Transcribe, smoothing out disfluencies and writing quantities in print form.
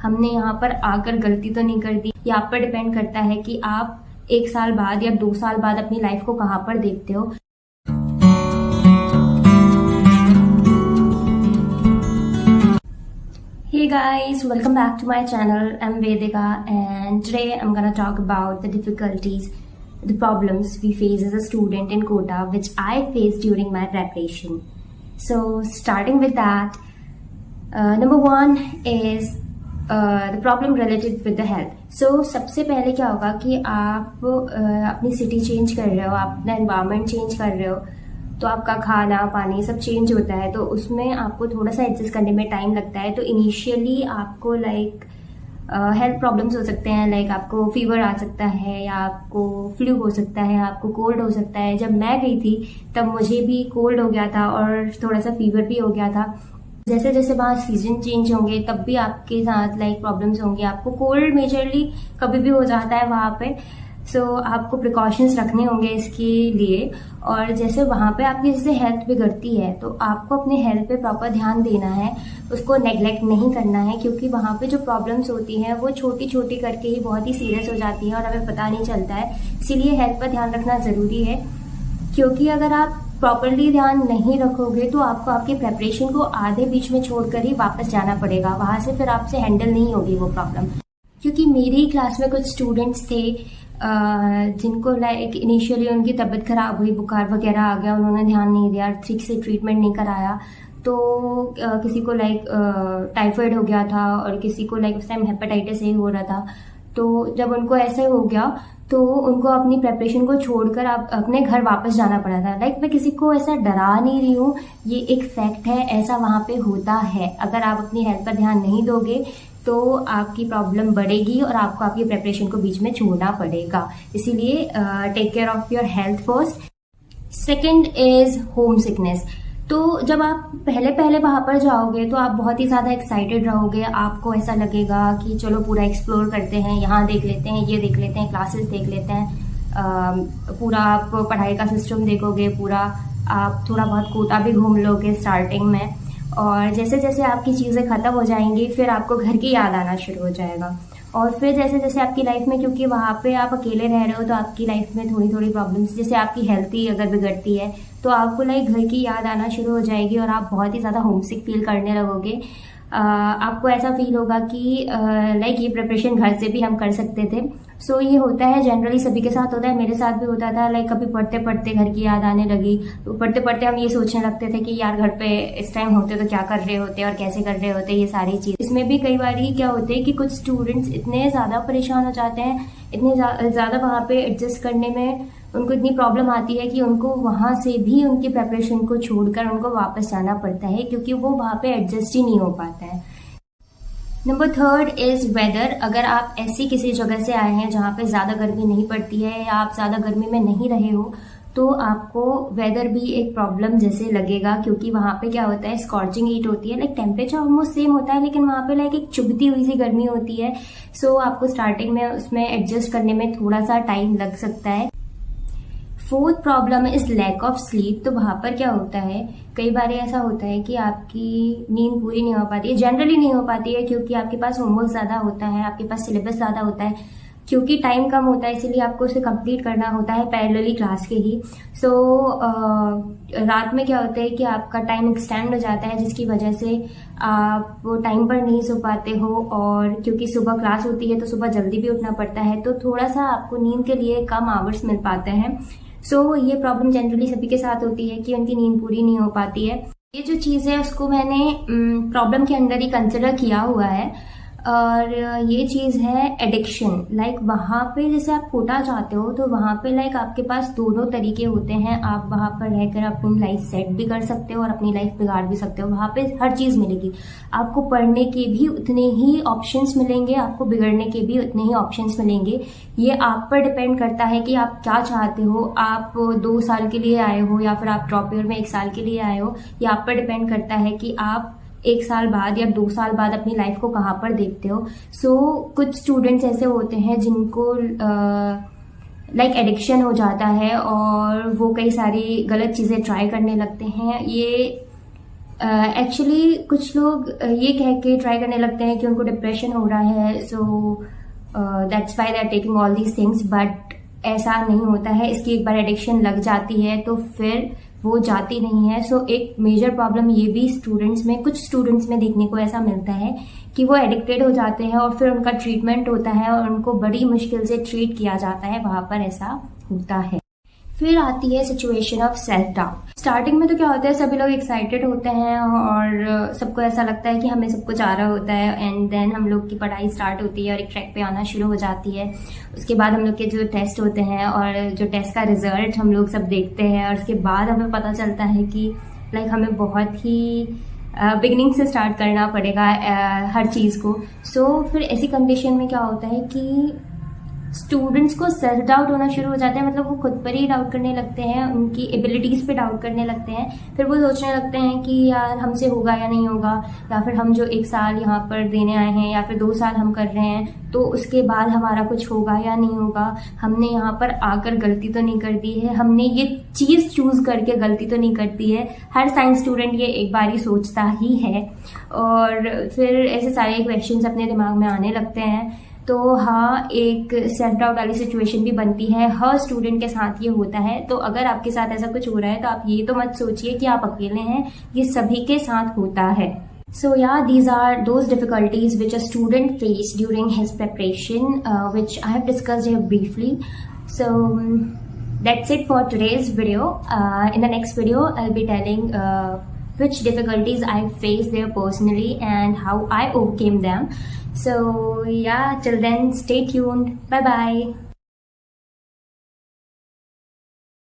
हमने यहाँ पर आकर गलती तो नहीं कर दी। ये आप पर डिपेंड करता है कि आप 1 साल बाद या 2 साल बाद अपनी लाइफ को कहाँ पर देखते हो। Hey guys, welcome back to my channel. I'm Vedika and today I'm gonna talk about the difficulties, the problems we face as a student in Kota, which I faced during my preparation. So starting with that, number one is the problem related with the health. So सबसे पहले क्या होगा कि आप अपनी city change कर रहे हो, आप अपना एनवायरनमेंट चेंज कर रहे हो, तो आपका खाना पानी सब चेंज होता है, तो उसमें आपको थोड़ा सा एडजस्ट करने में टाइम लगता है। तो इनिशियली आपको हेल्थ प्रॉब्लम्स हो सकते हैं, आपको फीवर आ सकता है या आपको फ्लू हो सकता है, आपको कोल्ड हो सकता है। जब मैं गई थी तब मुझे भी कोल्ड हो गया था और थोड़ा सा फीवर भी हो गया था। जैसे जैसे वहाँ सीजन चेंज होंगे तब भी आपके साथ प्रॉब्लम्स होंगे। आपको कोल्ड मेजरली कभी भी हो जाता है वहाँ पे, सो आपको प्रिकॉशंस रखने होंगे इसके लिए। और जैसे वहाँ पे आपकी जैसे हेल्थ बिगड़ती है तो आपको अपने हेल्थ पे प्रॉपर ध्यान देना है, उसको नेग्लेक्ट नहीं करना है, क्योंकि वहाँ पे जो प्रॉब्लम्स होती हैं वो छोटी छोटी करके ही बहुत ही सीरियस हो जाती है और हमें पता नहीं चलता है। इसीलिए हेल्थ पर ध्यान रखना ज़रूरी है, क्योंकि अगर आप प्रॉपरली ध्यान नहीं रखोगे तो आपको आपकी प्रेपरेशन को आधे बीच में छोड़कर ही वापस जाना पड़ेगा। वहाँ से फिर आपसे हैंडल नहीं होगी वो प्रॉब्लम। क्योंकि मेरी क्लास में कुछ स्टूडेंट्स थे जिनको इनिशियली उनकी तबीयत खराब हुई, बुखार वगैरह आ गया, उन्होंने ध्यान नहीं दिया, ठीक से ट्रीटमेंट नहीं कराया, तो किसी को टाइफाइड हो गया था और किसी को उस टाइम हेपेटाइटिस ए हो रहा था। तो जब उनको ऐसे हो गया तो उनको अपनी प्रेपरेशन को छोड़कर आप अपने घर वापस जाना पड़ा था। मैं किसी को ऐसा डरा नहीं रही हूँ, ये एक फैक्ट है, ऐसा वहाँ पे होता है। अगर आप अपनी हेल्थ पर ध्यान नहीं दोगे तो आपकी प्रॉब्लम बढ़ेगी और आपको आपकी प्रेपरेशन को बीच में छोड़ना पड़ेगा। इसीलिए take care of your health first. Second is homesickness. तो जब आप पहले वहां पर जाओगे तो आप बहुत ही ज़्यादा एक्साइटेड रहोगे, आपको ऐसा लगेगा कि चलो पूरा एक्सप्लोर करते हैं, यहाँ देख लेते हैं, ये देख लेते हैं, क्लासेस देख लेते हैं, पूरा आप पढ़ाई का सिस्टम देखोगे, पूरा आप थोड़ा बहुत कोटा भी घूम लोगे स्टार्टिंग में। और जैसे जैसे आपकी चीज़ें ख़त्म हो जाएंगी फिर आपको घर की याद आना शुरू हो जाएगा। और फिर जैसे जैसे आपकी लाइफ में, क्योंकि वहाँ पे आप अकेले रह रहे हो, तो आपकी लाइफ में थोड़ी थोड़ी प्रॉब्लम्स, जैसे आपकी हेल्थ ही अगर बिगड़ती है तो आपको घर की याद आना शुरू हो जाएगी और आप बहुत ही ज़्यादा होमसिक फील करने लगोगे। आपको ऐसा फील होगा कि ये प्रिपरेशन घर से भी हम कर सकते थे। सो ये होता है, जनरली सभी के साथ होता है, मेरे साथ भी होता था। कभी पढ़ते पढ़ते घर की याद आने लगी, तो पढ़ते पढ़ते हम ये सोचने लगते थे कि यार घर पे इस टाइम होते तो क्या कर रहे होते और कैसे कर रहे होते, ये सारी चीज़। इसमें भी कई बार क्या होते हैं कि कुछ स्टूडेंट्स इतने ज़्यादा परेशान हो जाते हैं, इतने ज़्यादा वहाँ पे एडजस्ट करने में उनको इतनी प्रॉब्लम आती है कि उनको वहाँ से भी उनकी प्रेपरेशन को छोड़कर उनको वापस जाना पड़ता है, क्योंकि वो वहाँ पे एडजस्ट ही नहीं हो पाता है। Number third is whether. अगर आप ऐसी किसी जगह से आए हैं जहाँ पे ज़्यादा गर्मी नहीं पड़ती है या आप ज़्यादा गर्मी में नहीं रहे हो, तो आपको वेदर भी एक प्रॉब्लम जैसे लगेगा, क्योंकि वहाँ पे क्या होता है, स्कॉर्चिंग हीट होती है। टेम्परेचर ऑलमोस्ट सेम होता है, लेकिन वहाँ पे एक चुभती हुई सी गर्मी होती है। सो आपको स्टार्टिंग में उसमें एडजस्ट करने में थोड़ा सा टाइम लग सकता है। Fourth problem is lack of sleep. तो वहाँ पर क्या होता है, कई बार ऐसा होता है कि आपकी नींद पूरी नहीं हो पाती है, जनरली नहीं हो पाती है, क्योंकि आपके पास होमवर्क ज़्यादा होता है, आपके पास सिलेबस ज़्यादा होता है, क्योंकि टाइम कम होता है, इसीलिए आपको उसे कंप्लीट करना होता है पैरेलली क्लास के ही। सो रात में क्या होता है कि आपका टाइम एक्सटेंड हो जाता है, जिसकी वजह से आप टाइम पर नहीं सो पाते हो, और क्योंकि सुबह क्लास होती है तो सुबह जल्दी भी उठना पड़ता है, तो थोड़ा सा आपको नींद के लिए कम आवर्स मिल पाते हैं। सो ये प्रॉब्लम जनरली सभी के साथ होती है कि उनकी नींद पूरी नहीं हो पाती है। ये जो चीज़ है उसको मैंने प्रॉब्लम के अंदर ही कंसिडर किया हुआ है, और ये चीज़ है एडिक्शन। वहाँ पे जैसे आप कोटा जाते हो तो वहाँ पे आपके पास दोनों तरीके होते हैं। आप वहाँ पर रहकर अपनी लाइफ सेट भी कर सकते हो और अपनी लाइफ बिगाड़ भी सकते हो। वहाँ पे हर चीज़ मिलेगी, आपको पढ़ने के भी उतने ही ऑप्शंस मिलेंगे, आपको बिगड़ने के भी उतने ही ऑप्शंस मिलेंगे। ये आप पर डिपेंड करता है कि आप क्या चाहते हो। आप 2 साल के लिए आए हो या फिर आप ड्रॉप ईयर में 1 साल के लिए आए हो, ये आप पर डिपेंड करता है कि आप 1 साल बाद या 2 साल बाद अपनी लाइफ को कहाँ पर देखते हो। सो कुछ स्टूडेंट्स ऐसे होते हैं जिनको एडिक्शन हो जाता है और वो कई सारी गलत चीज़ें ट्राई करने लगते हैं। ये एक्चुअली कुछ लोग ये कह के ट्राई करने लगते हैं कि उनको डिप्रेशन हो रहा है, so that's why they are taking all these things, but ऐसा नहीं होता है। इसकी एक बार एडिक्शन लग जाती है तो फिर वो जाती नहीं है। सो एक मेजर प्रॉब्लम ये भी स्टूडेंट्स में, कुछ स्टूडेंट्स में देखने को ऐसा मिलता है कि वो एडिक्टेड हो जाते हैं और फिर उनका ट्रीटमेंट होता है और उनको बड़ी मुश्किल से ट्रीट किया जाता है, वहां पर ऐसा होता है। फिर आती है situation of self doubt. Starting में तो क्या होता है, सभी लोग एक्साइटेड होते हैं और सबको ऐसा लगता है कि हमें सब कुछ आ रहा होता है, एंड देन हम लोग की पढ़ाई स्टार्ट होती है और एक ट्रैक पे आना शुरू हो जाती है। उसके बाद हम लोग के जो टेस्ट होते हैं और जो टेस्ट का रिजल्ट हम लोग सब देखते हैं और उसके बाद हमें पता चलता है कि लाइक हमें बहुत ही बिगिनिंग से स्टार्ट करना पड़ेगा हर चीज़ को। सो फिर ऐसी कंडीशन में क्या होता है कि स्टूडेंट्स को सेल्फ डाउट होना शुरू हो जाता है, मतलब वो खुद पर ही डाउट करने लगते हैं, उनकी एबिलिटीज़ पे डाउट करने लगते हैं। फिर वो सोचने लगते हैं कि यार हमसे होगा या नहीं होगा, या फिर हम जो 1 साल यहाँ पर देने आए हैं या फिर 2 साल हम कर रहे हैं तो उसके बाद हमारा कुछ होगा या नहीं होगा, हमने यहाँ पर आकर गलती तो नहीं कर दी है, हमने ये चीज़ चूज़ करके गलती तो नहीं कर दी है। हर साइंस स्टूडेंट ये एक बार ही सोचता ही है और फिर ऐसे सारे क्वेश्चंस अपने दिमाग में आने लगते हैं। तो हाँ, एक सेल्फ डाउट वाली सिचुएशन भी बनती है, हर स्टूडेंट के साथ ये होता है। तो अगर आपके साथ ऐसा कुछ हो रहा है तो आप ये तो मत सोचिए कि आप अकेले हैं, ये सभी के साथ होता है। So yeah, these are those difficulties which a student faced during his preparation, which I have discussed here briefly. So that's it for today's video. In the next video, I'll be telling which difficulties I faced there personally and how I overcame them. So yeah, till then, stay tuned. Bye bye.